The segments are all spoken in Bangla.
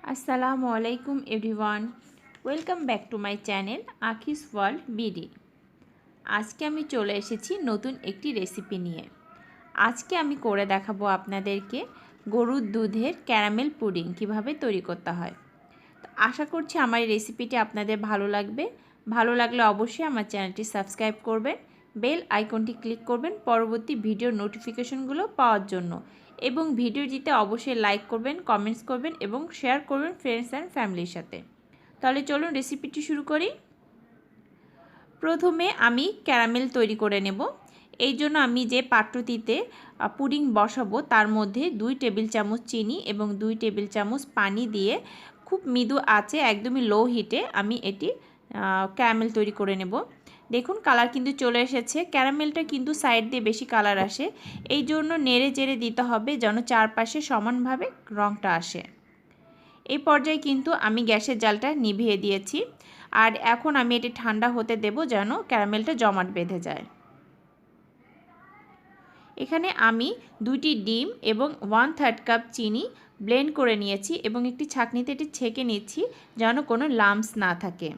আসসালামু আলাইকুম everyone, welcome back to my channel Akhis world BD. আজকে আমি চলে এসেছি নতুন একটি রেসিপি নিয়ে। আজকে আমি করে দেখাবো আপনাদেরকে গরুর দুধের ক্যারামেল পুডিং কিভাবে তৈরি করতে হয়। তো আশা করছি আমার এই রেসিপিটি আপনাদের ভালো লাগবে। ভালো লাগলে অবশ্যই আমার চ্যানেলটি সাবস্ক্রাইব করবেন, বেল আইকনটি ক্লিক করবেন পরবর্তী ভিডিওর নোটিফিকেশনগুলো পাওয়ার জন্য, এবং ভিডিওটিতে অবশ্যই লাইক করবেন, কমেন্টস করবেন এবং শেয়ার করবেন ফ্রেন্ডস অ্যান্ড ফ্যামিলির সাথে। তাহলে চলুন রেসিপিটি শুরু করি। প্রথমে আমি ক্যারামেল তৈরি করে নেব। এই জন্য আমি যে পাত্রটিতে পুডিং বসাবো তার মধ্যে 2 টেবিল চামচ চিনি এবং 2 টেবিল চামচ পানি দিয়ে খুব মৃদু আঁচে একদমই লো হিটে আমি এটি ক্যারামেল তৈরি করে নেব। দেখুন কালার কিন্তু চলে এসেছে। ক্যারামেলটা কিন্তু সাইড দিয়ে বেশি কালার আসে, এই জন্য নেড়ে চেড়ে দিতে হবে যেন চারপাশে সমানভাবে রঙটা আসে। এই পর্যায়ে কিন্তু আমি গ্যাসের জালটা নিভিয়ে দিয়েছি, আর এখন আমি এটি ঠান্ডা হতে দেব যেন ক্যারামেলটা জমাট বেঁধে যায়। এখানে আমি 2টি ডিম এবং 1/3 কাপ চিনি ব্লেন্ড করে নিয়েছি এবং একটি ছাঁকনিতে এটি ছেঁকে নিচ্ছি যেন কোনো লাম্পস না থাকে।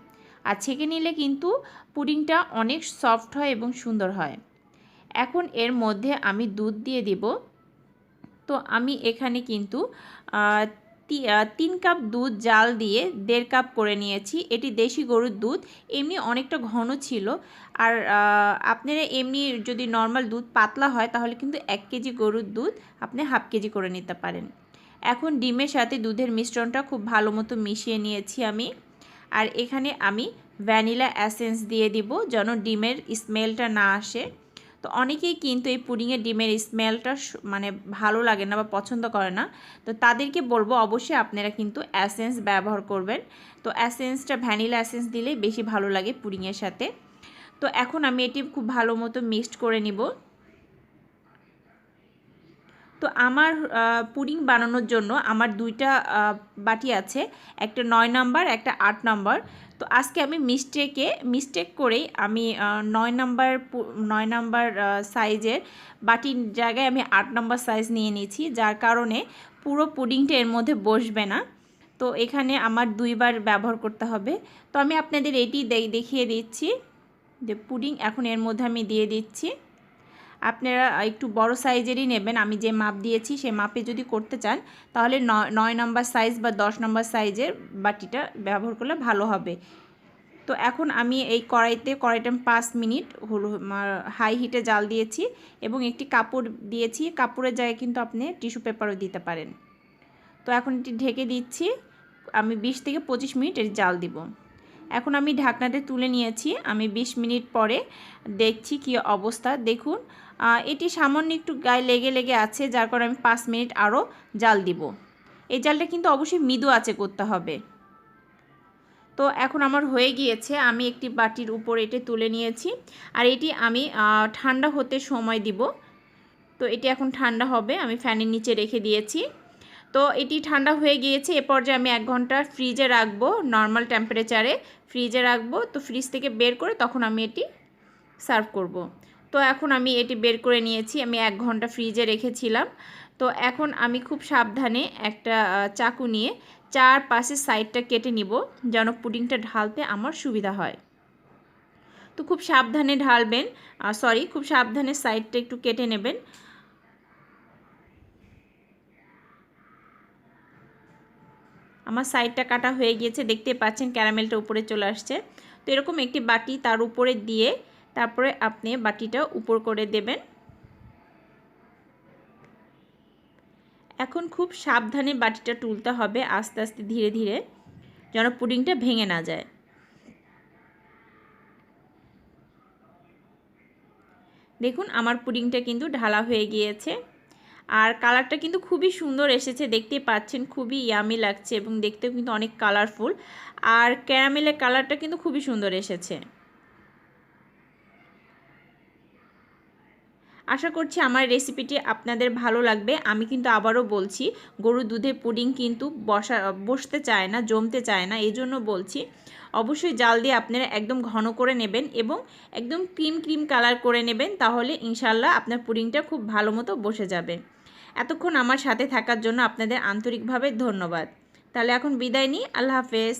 আর ছেঁকে নিলে কিন্তু পুডিংটা অনেক সফট হয় এবং সুন্দর হয়। এখন এর মধ্যে আমি দুধ দিয়ে দিব। তো আমি এখানে কিন্তু 3 কাপ দুধ জাল দিয়ে 1.5 কাপ করে নিয়েছি। এটি দেশি গরুর দুধ, এমনি অনেকটা ঘন ছিল। আর আপনারা এমনি যদি নর্মাল দুধ পাতলা হয় তাহলে কিন্তু 1 কেজি গরুর দুধ আপনি হাফ কেজি করে নিতে পারেন। এখন ডিমের সাথে দুধের মিশ্রণটা খুব ভালো মতো মিশিয়ে নিয়েছি আমি। আর এখানে আমি ভ্যানিলা এসেন্স দিয়ে দিব যেন ডিমের স্মেলটা না আসে। তো অনেকেই কিন্তু এই পুডিংয়ের ডিমের স্মেলটা মানে ভালো লাগে না বা পছন্দ করে না, তো তাদেরকে বলবো অবশ্যই আপনারা কিন্তু এসেন্স ব্যবহার করবেন। তো এসেন্সটা ভ্যানিলা এসেন্স দিলেই বেশি ভালো লাগে পুডিংয়ের সাথে। তো এখন আমি এটি খুব ভালো মতো মিক্সড করে নিব। তো আমার পুডিং বানানোর জন্য আমার 2টা বাটি আছে, একটা 9 নাম্বার একটা 8 নাম্বার। তো আজকে আমি মিস্টেক করেই আমি 9 নাম্বার সাইজের বাটির জায়গায় আমি 8 নাম্বার সাইজ নিয়ে নিয়েছি, যার কারণে পুরো পুডিংটা এর মধ্যে বসবে না। তো এখানে আমার 2বার ব্যবহার করতে হবে। তো আমি আপনাদের এটি দেখিয়ে দিচ্ছি যে পুডিং এখন এর মধ্যে আমি দিয়ে দিচ্ছি। আপনারা একটু বড় সাইজেরই নেবেন। আমি যে মাপ দিয়েছি সেই মাপে যদি করতে চান তাহলে 9 নম্বর সাইজ বা 10 নম্বর সাইজের বাটিটা ব্যবহার করলে ভালো হবে। তো এখন আমি এই কড়াইটা 5 মিনিট হাই হিটে জাল দিয়েছি এবং একটি কাপড় দিয়েছি। কাপড়ের জায়গায় কিন্তু আপনি টিস্যু পেপারও দিতে পারেন। তো এখন এটি ঢেকে দিচ্ছি। আমি 20 থেকে 25 মিনিট এর জাল দিব। এখন আমি ঢাকনাতে তুলে নিয়েছি। আমি 20 মিনিট পরে দেখছি কি অবস্থা। দেখুন এটি সামান্য একটু গায়ে লেগে আছে, যার কারণে আমি 5 মিনিট আরও জাল দিব। এই জালটা কিন্তু অবশ্যই মৃদু আঁচে করতে হবে। তো এখন আমার হয়ে গিয়েছে, আমি একটি বাটির উপর এটি তুলে নিয়েছি। আর এটি আমি ঠান্ডা হতে সময় দিব। তো এটি এখন ঠান্ডা হবে, আমি ফ্যানের নিচে রেখে দিয়েছি। তো এটি ঠান্ডা হয়ে গিয়েছে। এ পর্যায়ে আমি 1 ঘন্টা ফ্রিজে রাখবো, নর্মাল টেম্পারেচারে ফ্রিজে রাখবো। তো ফ্রিজ থেকে বের করে তখন আমি এটি সার্ভ করব। তো এখন আমি এটি বের করে নিয়েছি, আমি 1 ঘন্টা ফ্রিজে রেখেছিলাম। তো এখন আমি খুব সাবধানে একটা চাকু নিয়ে চারপাশের সাইডটা কেটে নিব যেন পুডিংটা ঢালতে আমার সুবিধা হয়। তো খুব সাবধানে ঢালবেন, খুব সাবধানে সাইডটা একটু কেটে নেবেন। আমার সাইডটা কাটা হয়ে গিয়েছে, দেখতে পাচ্ছেন ক্যারামেলটা উপরে চলে আসছে। তো এরকম একটি বাটি তার উপরে দিয়ে তারপরে আপনি বাটিটা উপর করে দেবেন। এখন খুব সাবধানে বাটিটা তুলতে হবে, আস্তে আস্তে ধীরে ধীরে, যেন পুডিংটা ভেঙে না যায়। দেখুন আমার পুডিংটা কিন্তু ঢালা হয়ে গিয়েছে, আর কালারটা কিন্তু খুবই সুন্দর এসেছে, দেখতে পাচ্ছেন খুবই ইয়ামি লাগছে এবং দেখতেও কিন্তু অনেক কালারফুল। আর ক্যারামেলের কালারটা কিন্তু খুবই সুন্দর এসেছে। আশা করছি আমার রেসিপিটি আপনাদের ভালো লাগবে। আমি কিন্তু আবারও বলছি, গরুর দুধের পুডিং কিন্তু বসতে চায় না, জমতে চায় না, এই জন্য বলছি অবশ্যই জাল দিয়ে আপনারা একদম ঘন করে নেবেন এবং একদম ক্রিম কালার করে নেবেন, তাহলে ইনশাল্লাহ আপনার পুডিংটা খুব ভালো মতো বসে যাবে। এতক্ষণ আমার সাথে থাকার জন্য আপনাদের আন্তরিকভাবে ধন্যবাদ। তাহলে এখন বিদায় নিই, আল্লাহ হাফেজ।